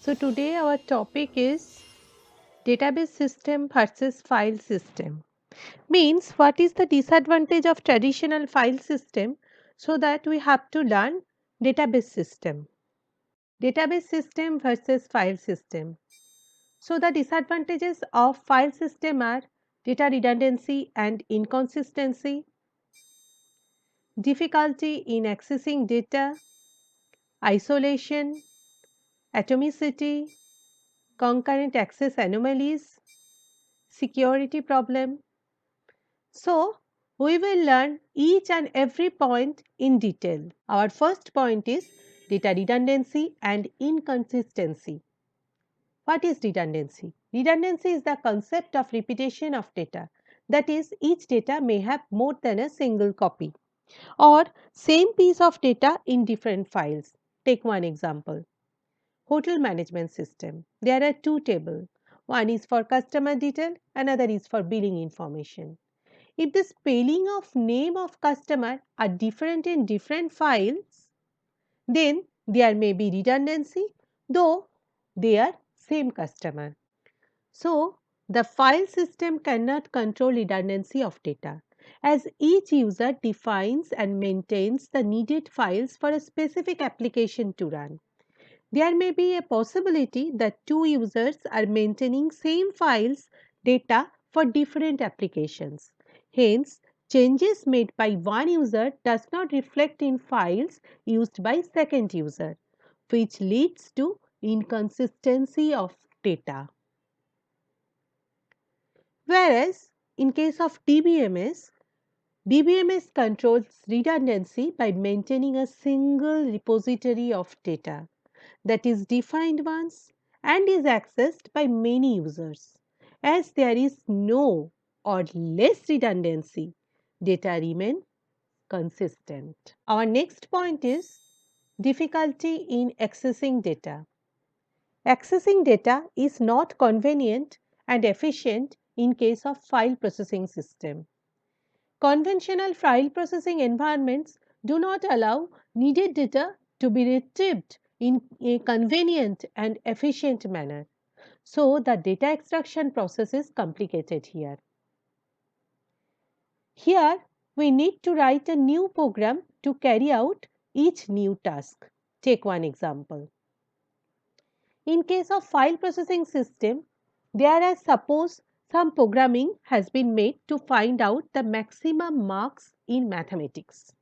So today our topic is database system versus file system. Means what is the disadvantage of traditional file system so that we have to learn database system. Database system versus file system. So the disadvantages of file system are data redundancy and inconsistency, difficulty in accessing data, isolation, atomicity, concurrent access anomalies, security problem. So, we will learn each and every point in detail. Our first point is data redundancy and inconsistency. What is redundancy? Redundancy is the concept of repetition of data. That is, each data may have more than a single copy or same piece of data in different files. Take one example. Hotel management system. There are two tables. One is for customer detail, another is for billing information. If the spelling of name of customer are different in different files, then there may be redundancy though they are same customer. So, the file system cannot control redundancy of data as each user defines and maintains the needed files for a specific application to run. There may be a possibility that two users are maintaining same files data for different applications. Hence, changes made by one user does not reflect in files used by second user, which leads to inconsistency of data. Whereas, in case of DBMS, DBMS controls redundancy by maintaining a single repository of data that is defined once and is accessed by many users. As there is no or less redundancy, data remain consistent. Our next point is difficulty in accessing data. Accessing data is not convenient and efficient in case of file processing system. Conventional file processing environments do not allow needed data to be retrieved in a convenient and efficient manner. So, the data extraction process is complicated here. Here, we need to write a new program to carry out each new task. Take one example. In case of file processing system, there are suppose some programming has been made to find out the maximum marks in mathematics.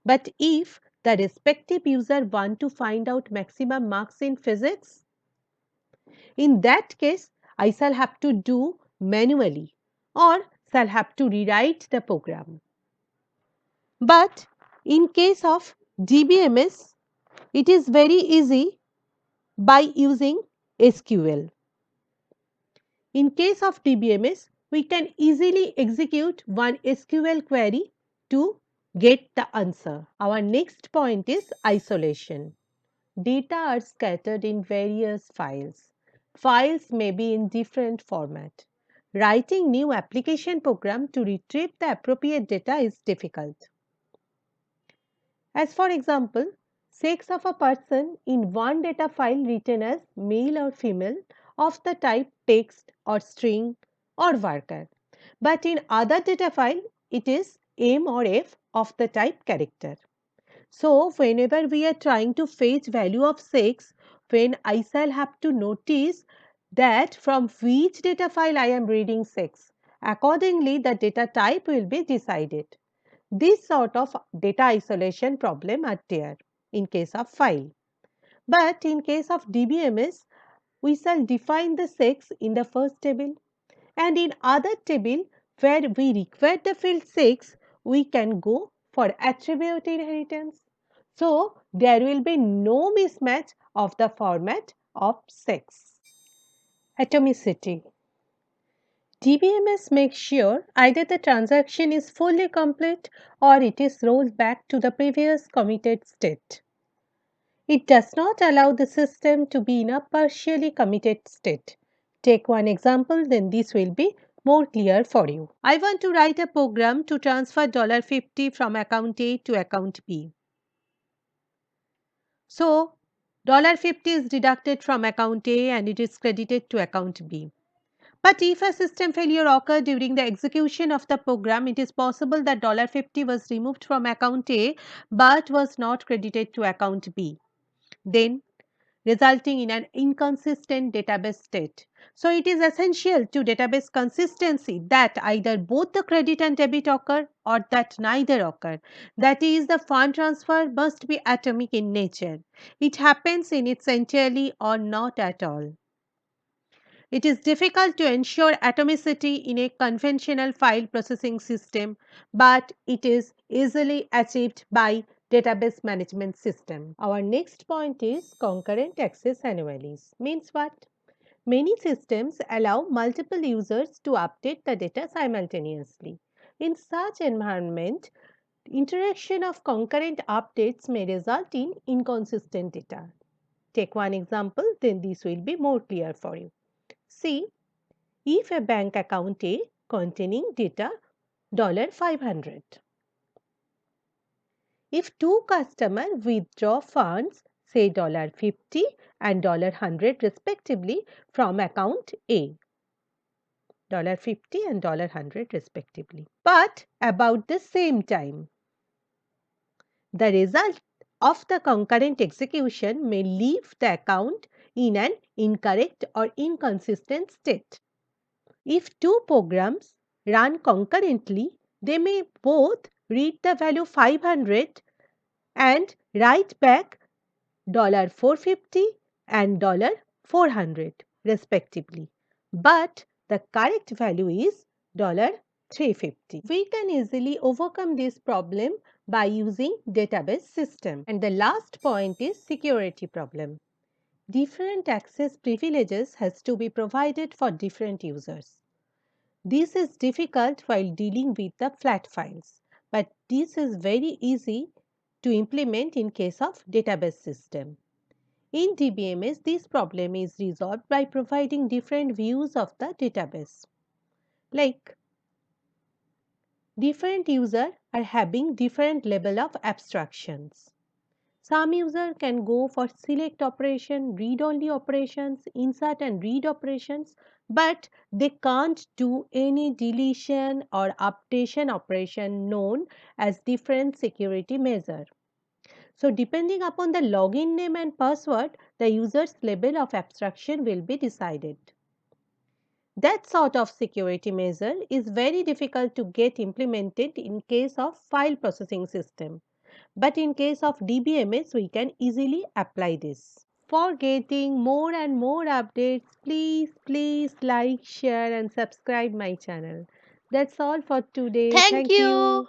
But if the respective user want to find out maximum marks in physics, in that case I shall have to do manually or shall have to rewrite the program. But in case of DBMS, it is very easy by using SQL. In case of DBMS, we can easily execute one SQL query to get the answer. Our next point is isolation. Data are scattered in various files. Files may be in different format. Writing new application program to retrieve the appropriate data is difficult. As for example, sex of a person in one data file written as male or female of the type text or string or worker. But in other data file, it is M or F of the type character. So, whenever we are trying to fetch value of sex, when I shall have to notice that from which data file I am reading sex, accordingly the data type will be decided. This sort of data isolation problem are there in case of file. But in case of DBMS, we shall define the sex in the first table and in other table where we require the field sex, we can go for attribute inheritance. So, there will be no mismatch of the format of sex. Atomicity. DBMS makes sure either the transaction is fully complete or it is rolled back to the previous committed state. It does not allow the system to be in a partially committed state. Take one example, then this will be more clear for you. I want to write a program to transfer $50 from account A to account B. So, $50 is deducted from account A and it is credited to account B. But if a system failure occurred during the execution of the program, it is possible that $50 was removed from account A but was not credited to account B, then resulting in an inconsistent database state. So, it is essential to database consistency that either both the credit and debit occur or that neither occur. That is, the fund transfer must be atomic in nature. It happens in its entirely or not at all. It is difficult to ensure atomicity in a conventional file processing system, but it is easily achieved by database management system. Our next point is concurrent access anomalies. Means what? Many systems allow multiple users to update the data simultaneously. In such environment, interaction of concurrent updates may result in inconsistent data. Take one example, then this will be more clear for you. See, if a bank account A containing data $500. If two customers withdraw funds, say $50 and $100 respectively from account A, $50 and $100 respectively, but about the same time, the result of the concurrent execution may leave the account in an incorrect or inconsistent state. If two programs run concurrently, they may both read the value 500 and write back $450 and $400 respectively. But the correct value is $350. We can easily overcome this problem by using database system. And the last point is security problem. Different access privileges has to be provided for different users. This is difficult while dealing with the flat files, but this is very easy to implement in case of database system. In DBMS, this problem is resolved by providing different views of the database. Like different users are having different level of abstractions. Some user can go for select operation, read only operations, insert and read operations, but they can't do any deletion or updation operation known as different security measure. So depending upon the login name and password, the user's level of abstraction will be decided. That sort of security measure is very difficult to get implemented in case of file processing system. But in case of DBMS, we can easily apply this. For getting more and more updates, please like, share and subscribe my channel. That's all for today. Thank Thank you. you.